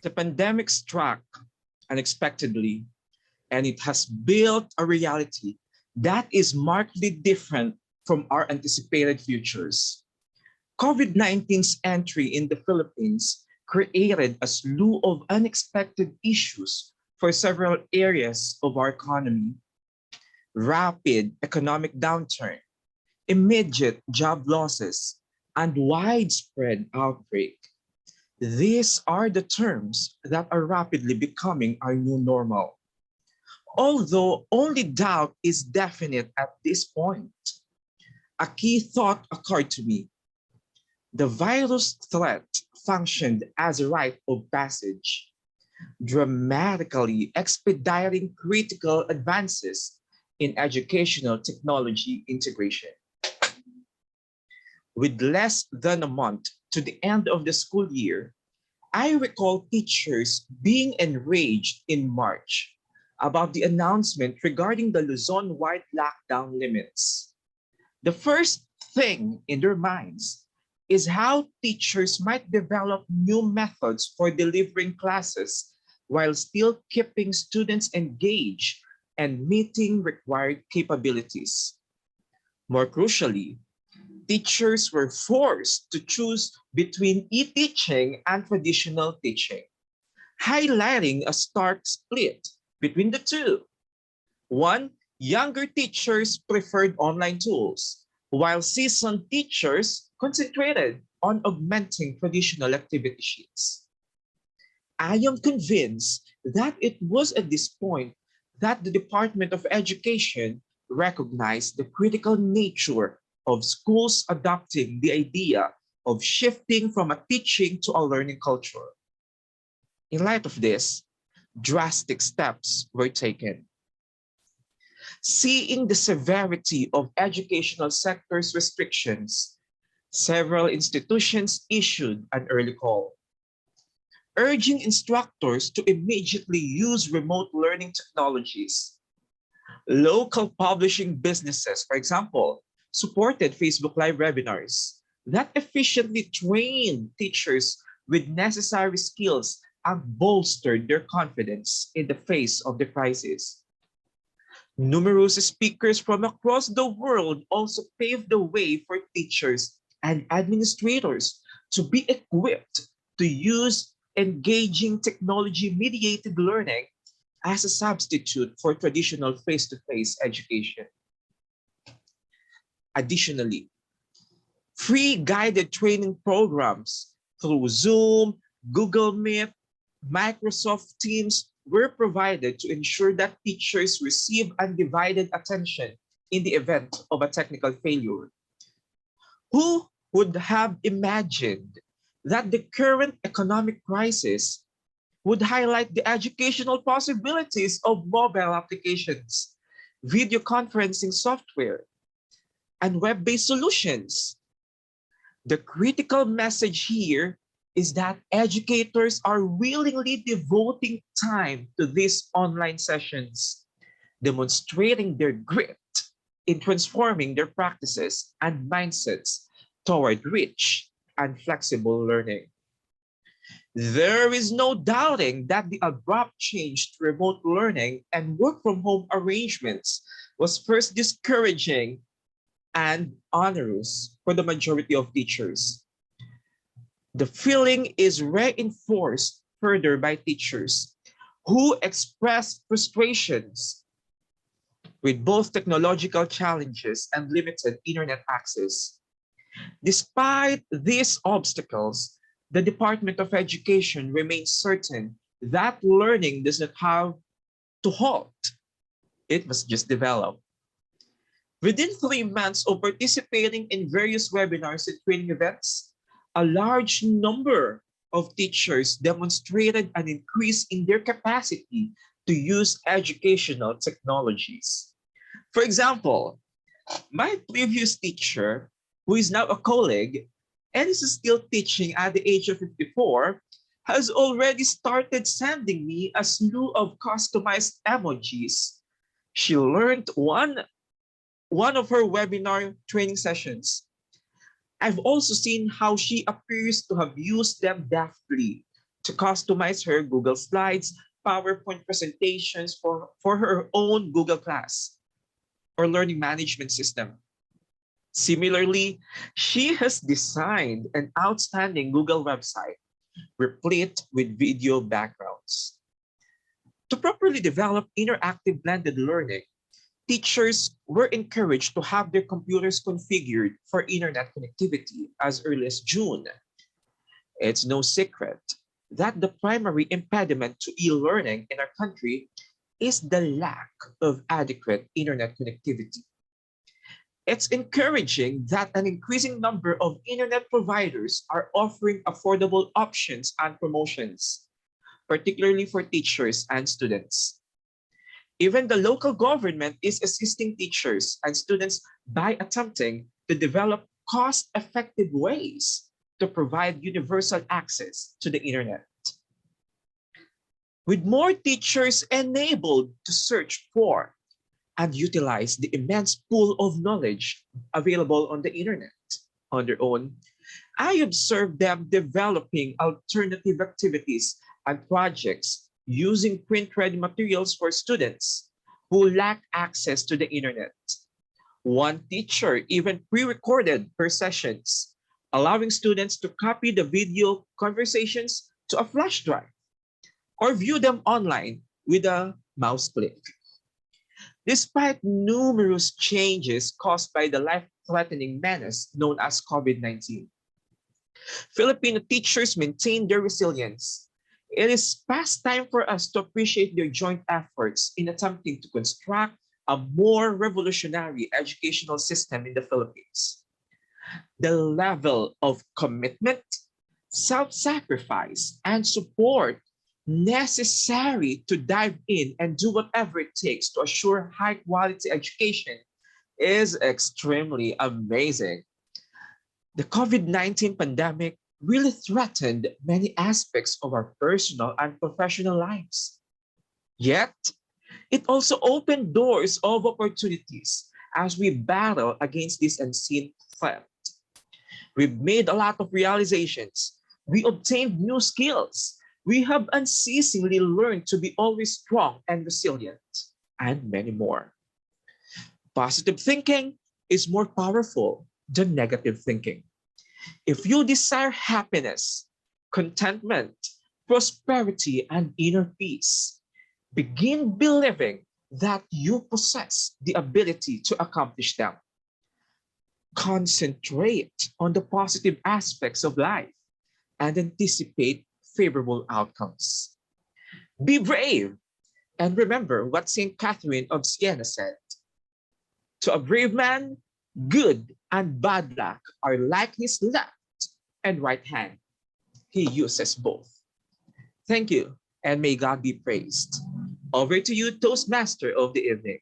The pandemic struck unexpectedly, and it has built a reality that is markedly different from our anticipated futures. COVID 19's entry in the Philippines created a slew of unexpected issues for several areas of our economy: rapid economic downturn, immediate job losses, and widespread outbreak. These are the terms that are rapidly becoming our new normal. Although only doubt is definite at this point, a key thought occurred to me. The virus threat functioned as a rite of passage, dramatically expediting critical advances in educational technology integration. With less than a month to the end of the school year, I recall teachers being enraged in March about the announcement regarding the Luzon-wide lockdown limits. The first thing in their minds is how teachers might develop new methods for delivering classes while still keeping students engaged and meeting required capabilities. More crucially, teachers were forced to choose between e-teaching and traditional teaching, highlighting a stark split between the two. One, younger teachers preferred online tools, while seasoned teachers concentrated on augmenting traditional activity sheets. I am convinced that it was at this point that the Department of Education recognized the critical nature of schools adopting the idea of shifting from a teaching to a learning culture. In light of this, drastic steps were taken. Seeing the severity of educational sector's restrictions, several institutions issued an early call, urging instructors to immediately use remote learning technologies. Local publishing businesses, for example, supported Facebook Live webinars that efficiently trained teachers with necessary skills and bolstered their confidence in the face of the crisis. Numerous speakers from across the world also paved the way for teachers and administrators to be equipped to use engaging technology-mediated learning as a substitute for traditional face-to-face education. Additionally, free guided training programs through Zoom, Google Meet, Microsoft Teams were provided to ensure that teachers receive undivided attention in the event of a technical failure. Who would have imagined that the current economic crisis would highlight the educational possibilities of mobile applications, video conferencing software, and web-based solutions? The critical message here is that educators are willingly devoting time to these online sessions, demonstrating their grit in transforming their practices and mindsets toward rich and flexible learning. There is no doubting that the abrupt change to remote learning and work from home arrangements was first discouraging and onerous for the majority of teachers. The feeling is reinforced further by teachers who express frustrations with both technological challenges and limited internet access. Despite these obstacles, the Department of Education remains certain that learning does not have to halt. It must just develop. Within 3 months of participating in various webinars and training events, a large number of teachers demonstrated an increase in their capacity to use educational technologies. For example, my previous teacher, who is now a colleague and is still teaching at the age of 54, has already started sending me a slew of customized emojis. She learned one of her webinar training sessions. I've also seen how she appears to have used them deftly to customize her Google Slides, PowerPoint presentations for her own Google Class or learning management system. Similarly, she has designed an outstanding Google website replete with video backgrounds. To properly develop interactive blended learning, teachers were encouraged to have their computers configured for internet connectivity as early as June. It's no secret that the primary impediment to e-learning in our country is the lack of adequate internet connectivity. It's encouraging that an increasing number of internet providers are offering affordable options and promotions, particularly for teachers and students. Even the local government is assisting teachers and students by attempting to develop cost-effective ways to provide universal access to the internet. With more teachers enabled to search for and utilize the immense pool of knowledge available on the internet on their own, I observed them developing alternative activities and projects using print-ready materials for students who lack access to the internet. One teacher even pre-recorded her sessions, allowing students to copy the video conversations to a flash drive or view them online with a mouse click. Despite numerous changes caused by the life-threatening menace known as COVID-19, Filipino teachers maintain their resilience. It is past time for us to appreciate their joint efforts in attempting to construct a more revolutionary educational system in the Philippines. The level of commitment, self-sacrifice, and support necessary to dive in and do whatever it takes to assure high-quality education is extremely amazing. The COVID-19 pandemic really threatened many aspects of our personal and professional lives. Yet, it also opened doors of opportunities as we battle against this unseen threat. We've made a lot of realizations. We obtained new skills. We have unceasingly learned to be always strong and resilient, and many more. Positive thinking is more powerful than negative thinking. If you desire happiness, contentment, prosperity, and inner peace, begin believing that you possess the ability to accomplish them. Concentrate on the positive aspects of life and anticipate favorable outcomes. Be brave and remember what St. Catherine of Siena said. To a brave man, good and bad luck are like his left and right hand. He uses both. Thank you, and may God be praised. Over to you, Toastmaster of the evening.